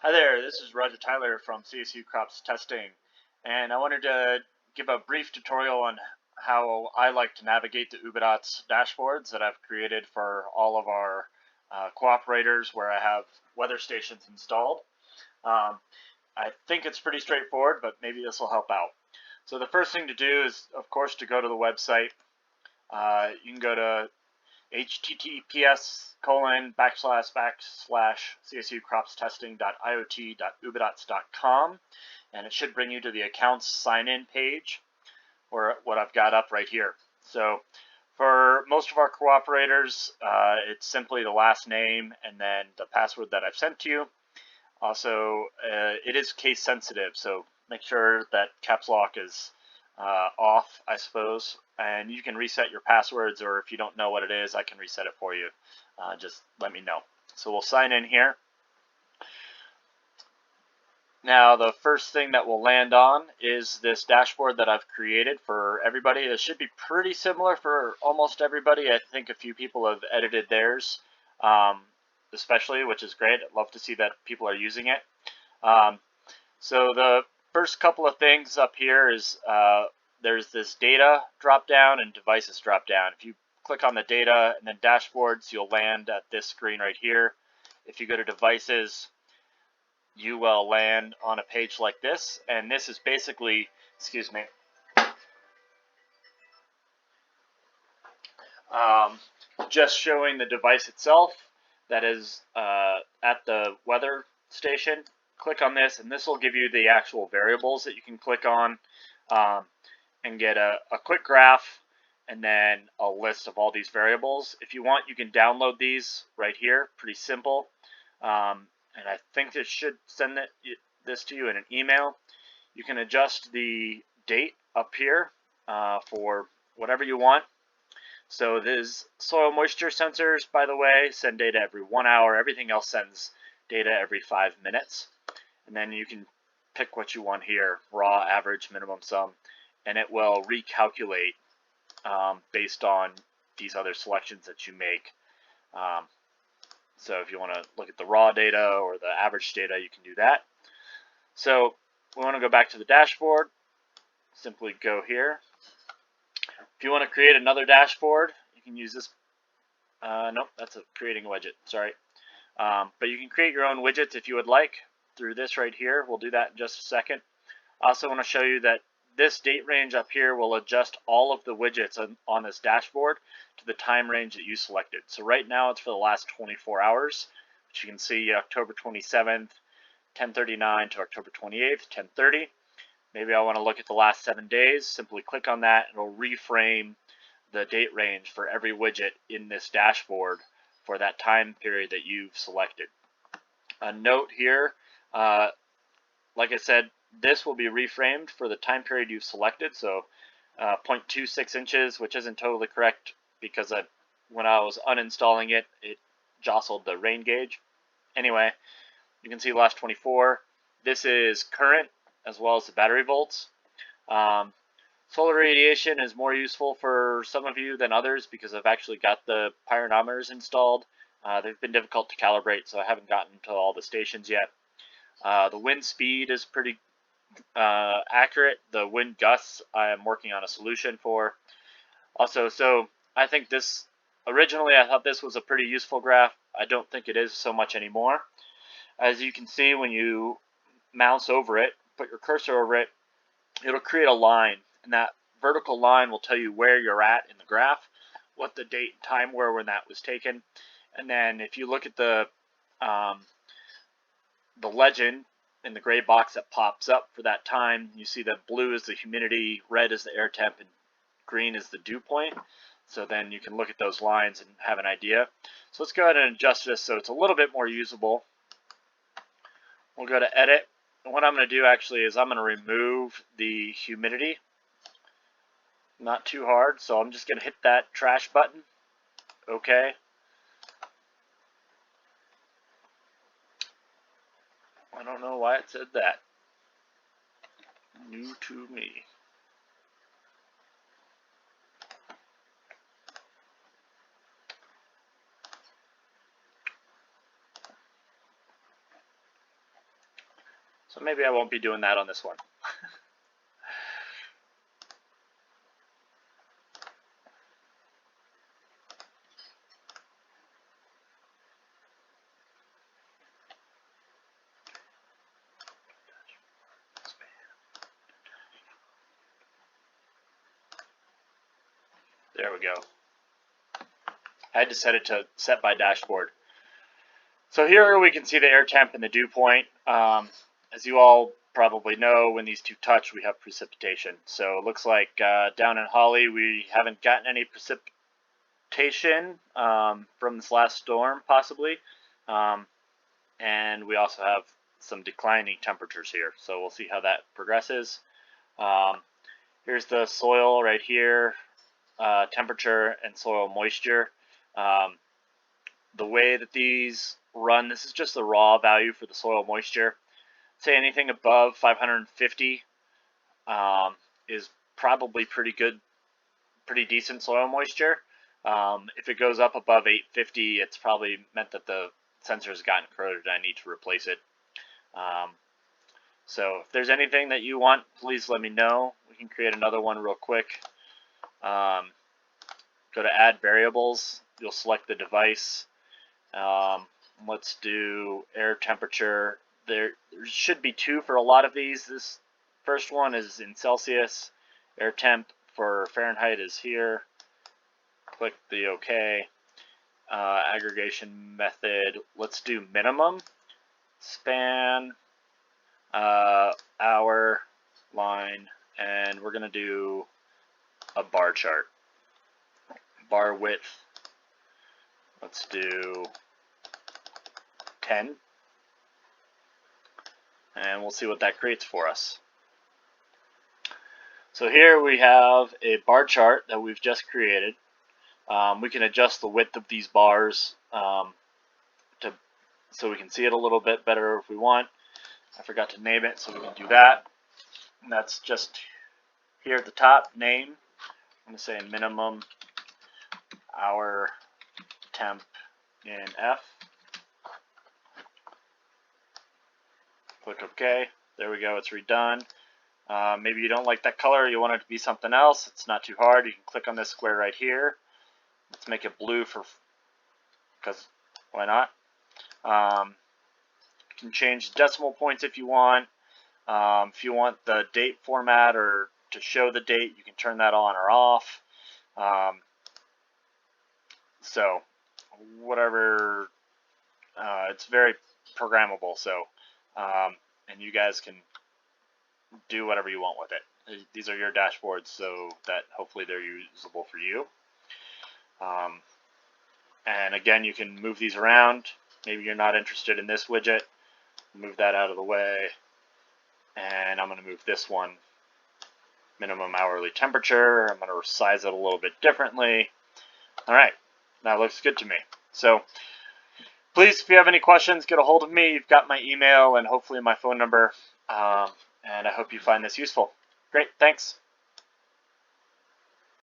Hi there, this is Roger Tyler from CSU Crops Testing, and I wanted to give a brief tutorial on how I like to navigate the Ubidots dashboards that I've created for all of our cooperators where I have weather stations installed. Um, I think it's pretty straightforward, but maybe this will help out. So the first thing to do is, of course, to go to the website. You can go to https://csukropstesting.iot.ubidots.com, and it should bring you to the accounts sign-in page, or what I've got up right here. So for most of our cooperators, it's simply the last name and then the password that I've sent to you. Also, it is case sensitive, so make sure that caps lock is off, I suppose, and you can reset your passwords, or if you don't know what it is, I can reset it for you. Just let me know. So we'll sign in here. Now the first thing that we'll land on is this dashboard that I've created for everybody. This should be pretty similar for almost everybody. I think a few people have edited theirs, especially, which is great. I'd love to see that people are using it. So the first couple of things up here is there's this data drop down and devices drop down. If you click on the data and then dashboards, you'll land at this screen right here. If you go to devices, you will land on a page like this, and this is basically, excuse me, just showing the device itself that is at the weather station. Click on this, and this will give you the actual variables that you can click on and get a quick graph and then a list of all these variables. If you want, you can download these right here. Pretty simple. And I think this should send this to you in an email. You can adjust the date up here for whatever you want. So these soil moisture sensors, by the way, send data every 1 hour. Everything else sends data every 5 minutes. And then you can pick what you want here, raw, average, minimum sum, and it will recalculate based on these other selections that you make. So if you want to look at the raw data or the average data, you can do that. So we want to go back to the dashboard. Simply go here. If you want to create another dashboard, you can use this. Nope, that's creating a widget. Sorry. But you can create your own widgets if you would like through this right here. We'll do that in just a second. I also want to show you that this date range up here will adjust all of the widgets on this dashboard to the time range that you selected. So right now it's for the last 24 hours, which you can see October 27th, 10:39 to October 28th, 10:30. Maybe I want to look at the last 7 days. Simply click on that and it'll reframe the date range for every widget in this dashboard for that time period that you've selected. A note here, like I said, this will be reframed for the time period you've selected. So 0.26 inches, which isn't totally correct because when I was uninstalling it, it jostled the rain gauge. Anyway, you can see last 24. This is current as well as the battery volts. Solar radiation is more useful for some of you than others because I've actually got the pyranometers installed. They've been difficult to calibrate, so I haven't gotten to all the stations yet. The wind speed is pretty accurate. The wind gusts I am working on a solution for. Also, so I think this, originally I thought this was a pretty useful graph. I don't think it is so much anymore. As you can see, when you mouse over it, put your cursor over it, it'll create a line, and that vertical line will tell you where you're at in the graph, what the date and time were when that was taken. And then if you look at the legend in the gray box that pops up for that time, you see that blue is the humidity, red is the air temp, and green is the dew point. So then you can look at those lines and have an idea. So let's go ahead and adjust this so it's a little bit more usable. We'll go to edit. And what I'm going to do actually is I'm going to remove the humidity. Not too hard, so I'm just going to hit that trash button. Okay. I don't know why it said that. New to me. So maybe I won't be doing that on this one. There we go. I had to set it to set by dashboard. So here we can see the air temp and the dew point. As you all probably know, when these two touch, we have precipitation. So it looks like down in Holly, we haven't gotten any precipitation from this last storm, possibly. And we also have some declining temperatures here. So we'll see how that progresses. Here's the soil right here, temperature and soil moisture. The way that these run, this is just the raw value for the soil moisture. Say anything above 550 is probably pretty good, pretty decent soil moisture. If it goes up above 850, it's probably meant that the sensor has gotten corroded and I need to replace it. So if there's anything that you want, please let me know. We can create another one real quick. Go to add variables. You'll select the device. Let's do air temperature. There should be two for a lot of these. This first one is in Celsius. Air temp for Fahrenheit is here. Click the OK. Aggregation method. Let's do minimum. Span, hour, line, and we're going to do a bar chart. Bar width. Let's do 10. And we'll see what that creates for us. So here we have a bar chart that we've just created. We can adjust the width of these bars so we can see it a little bit better if we want. I forgot to name it, so we can do that. And that's just here at the top, name. I'm going to say minimum hour temp in F. Click OK. There we go. It's redone. Maybe you don't like that color. You want it to be something else. It's not too hard. You can click on this square right here. Let's make it blue because why not? You can change decimal points if you want. If you want the date format or to show the date, you can turn that on or off. So whatever, it's very programmable. So and you guys can do whatever you want with it. These are your dashboards, so that hopefully they're usable for you. And again, you can move these around. Maybe you're not interested in this widget. Move that out of the way. And I'm going to move this one, minimum hourly temperature. I'm going to size it a little bit differently. All right, that looks good to me. So please, if you have any questions, get a hold of me. You've got my email and hopefully my phone number. And I hope you find this useful. Great, thanks.